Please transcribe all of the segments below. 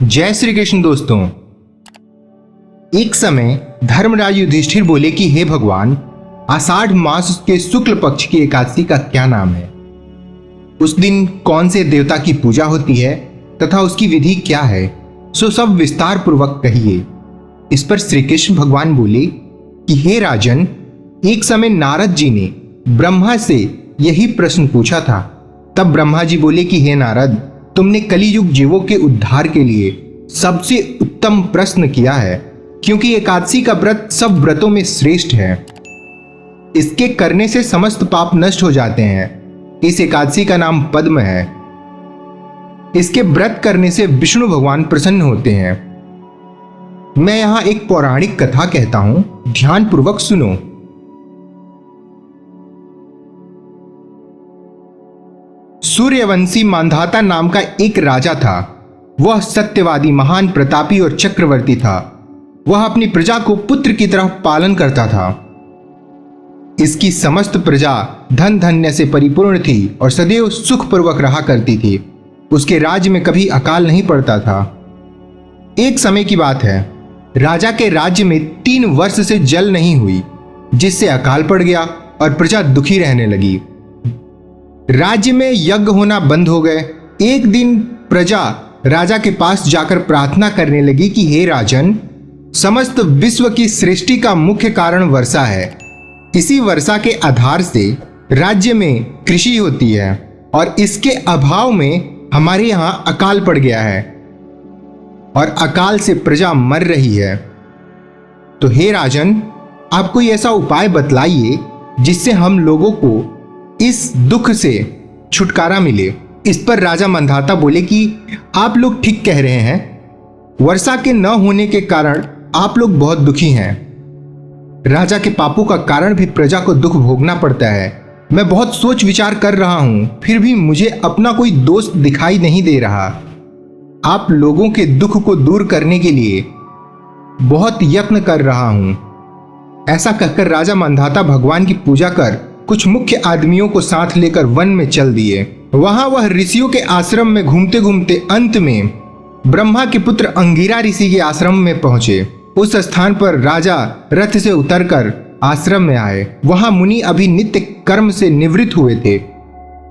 जय श्री कृष्ण दोस्तों। एक समय धर्मराज युधिष्ठिर बोले कि हे भगवान, आषाढ़ मास के शुक्ल पक्ष की एकादशी का क्या नाम है? उस दिन कौन से देवता की पूजा होती है तथा उसकी विधि क्या है? सो सब विस्तार पूर्वक कहिए। इस पर श्री कृष्ण भगवान बोले कि हे राजन, एक समय नारद जी ने ब्रह्मा से यही प्रश्न पूछा था। तब ब्रह्मा जी बोले कि हे नारद, तुमने कलियुग जीवों के उद्धार के लिए सबसे उत्तम प्रश्न किया है, क्योंकि एकादशी का व्रत सब व्रतों में श्रेष्ठ है। इसके करने से समस्त पाप नष्ट हो जाते हैं। इस एकादशी का नाम पद्म है। इसके व्रत करने से विष्णु भगवान प्रसन्न होते हैं। मैं यहां एक पौराणिक कथा कहता हूं, ध्यान पूर्वक सुनो। सूर्यवंशी मांधाता नाम का एक राजा था। वह सत्यवादी, महान प्रतापी और चक्रवर्ती था। वह अपनी प्रजा को पुत्र की तरह पालन करता था। इसकी समस्त प्रजा धन धान्य से परिपूर्ण थी और सदैव सुखपूर्वक रहा करती थी। उसके राज्य में कभी अकाल नहीं पड़ता था। एक समय की बात है, राजा के राज्य में 3 वर्ष से जल नहीं हुई, जिससे अकाल पड़ गया और प्रजा दुखी रहने लगी। राज्य में यज्ञ होना बंद हो गए। एक दिन प्रजा राजा के पास जाकर प्रार्थना करने लगी कि हे राजन, समस्त विश्व की सृष्टि का मुख्य कारण वर्षा है। इसी वर्षा के आधार से राज्य में कृषि होती है और इसके अभाव में हमारे यहां अकाल पड़ गया है और अकाल से प्रजा मर रही है। तो हे राजन, आप कोई ऐसा उपाय बतलाइए जिससे हम लोगों को इस दुख से छुटकारा मिले। इस पर राजा मंधाता बोले कि आप लोग ठीक कह रहे हैं। वर्षा के न होने के कारण आप लोग बहुत दुखी हैं। राजा के पापों का कारण भी प्रजा को दुख भोगना पड़ता है। मैं बहुत सोच विचार कर रहा हूं, फिर भी मुझे अपना कोई दोस्त दिखाई नहीं दे रहा। आप लोगों के दुख को दूर करने के लिए बहुत यत्न कर रहा हूं। ऐसा कहकर राजा मंधाता भगवान की पूजा कर कुछ मुख्य आदमियों को साथ लेकर वन में चल दिए। वहां वह ऋषियों के आश्रम में घूमते घूमते अंत में ब्रह्मा के पुत्र अंगिरा ऋषि के आश्रम में पहुंचे। उस स्थान पर राजा रथ से उतरकर आश्रम में आए। वहां मुनि अभी नित्य कर्म से निवृत्त हुए थे।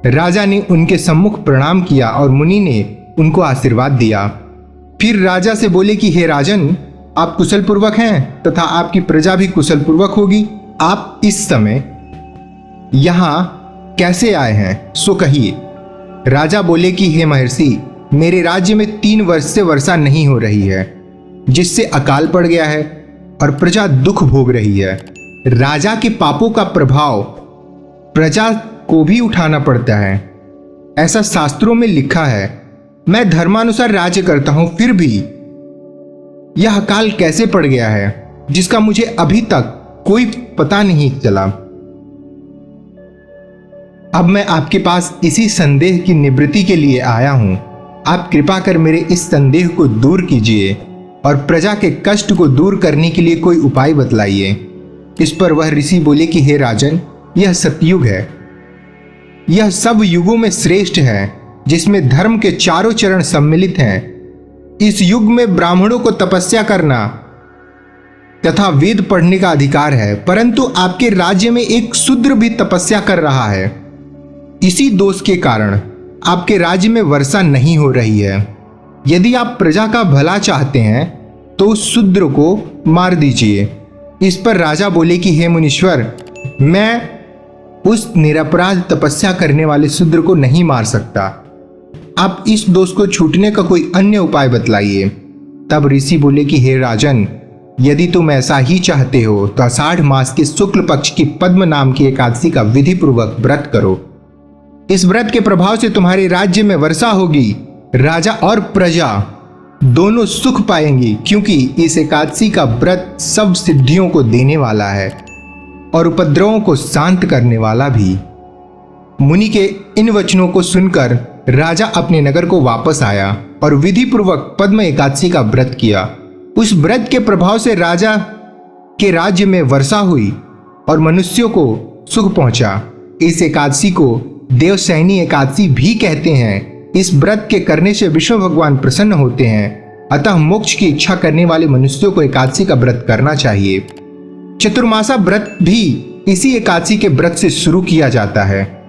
राजा ने उनके सम्मुख प्रणाम किया और मुनि ने उनको आशीर्वाद दिया। फिर राजा से बोले कि हे राजन, आप कुशल पूर्वक हैं तथा आपकी प्रजा भी कुशल पूर्वक होगी। आप इस समय यहां कैसे आए हैं, सो कहिए। राजा बोले कि हे महर्षि, मेरे राज्य में 3 वर्ष से वर्षा नहीं हो रही है, जिससे अकाल पड़ गया है और प्रजा दुख भोग रही है। राजा के पापों का प्रभाव प्रजा को भी उठाना पड़ता है, ऐसा शास्त्रों में लिखा है। मैं धर्मानुसार राज्य करता हूं, फिर भी यह अकाल कैसे पड़ गया है जिसका मुझे अभी तक कोई पता नहीं चला। अब मैं आपके पास इसी संदेह की निवृत्ति के लिए आया हूं। आप कृपा कर मेरे इस संदेह को दूर कीजिए और प्रजा के कष्ट को दूर करने के लिए कोई उपाय बतलाइए। इस पर वह ऋषि बोले कि हे राजन, यह सतयुग है। यह सब युगों में श्रेष्ठ है, जिसमें धर्म के चारों चरण सम्मिलित हैं। इस युग में ब्राह्मणों को तपस्या करना तथा वेद पढ़ने का अधिकार है, परंतु आपके राज्य में एक शूद्र भी तपस्या कर रहा है। इसी दोष के कारण आपके राज्य में वर्षा नहीं हो रही है। यदि आप प्रजा का भला चाहते हैं तो उस शूद्र को मार दीजिए। इस पर राजा बोले कि हे मुनीश्वर, मैं उस निरपराध तपस्या करने वाले शूद्र को नहीं मार सकता। आप इस दोष को छूटने का कोई अन्य उपाय बतलाइए। तब ऋषि बोले कि हे राजन, यदि तुम ऐसा ही चाहते हो तो आषाढ़ मास के शुक्ल पक्ष की पद्म नाम की एकादशी का विधि पूर्वक व्रत करो। इस व्रत के प्रभाव से तुम्हारे राज्य में वर्षा होगी। राजा और प्रजा दोनों सुख पाएंगी, क्योंकि इस एकादशी का व्रत सब सिद्धियों को देने वाला है और उपद्रवों को शांत करने वाला भी। मुनि के इन वचनों को सुनकर राजा अपने नगर को वापस आया और विधि पूर्वक पद्म एकादशी का व्रत किया। उस व्रत के प्रभाव से राजा के राज्य में वर्षा हुई और मनुष्यों को सुख पहुंचा। इस एकादशी को देवशयनी एकादशी भी कहते हैं। इस व्रत के करने से विष्णु भगवान प्रसन्न होते हैं अतः मोक्ष की इच्छा करने वाले मनुष्यों को एकादशी का व्रत करना चाहिए। चतुर्मासा व्रत भी इसी एकादशी के व्रत से शुरू किया जाता है।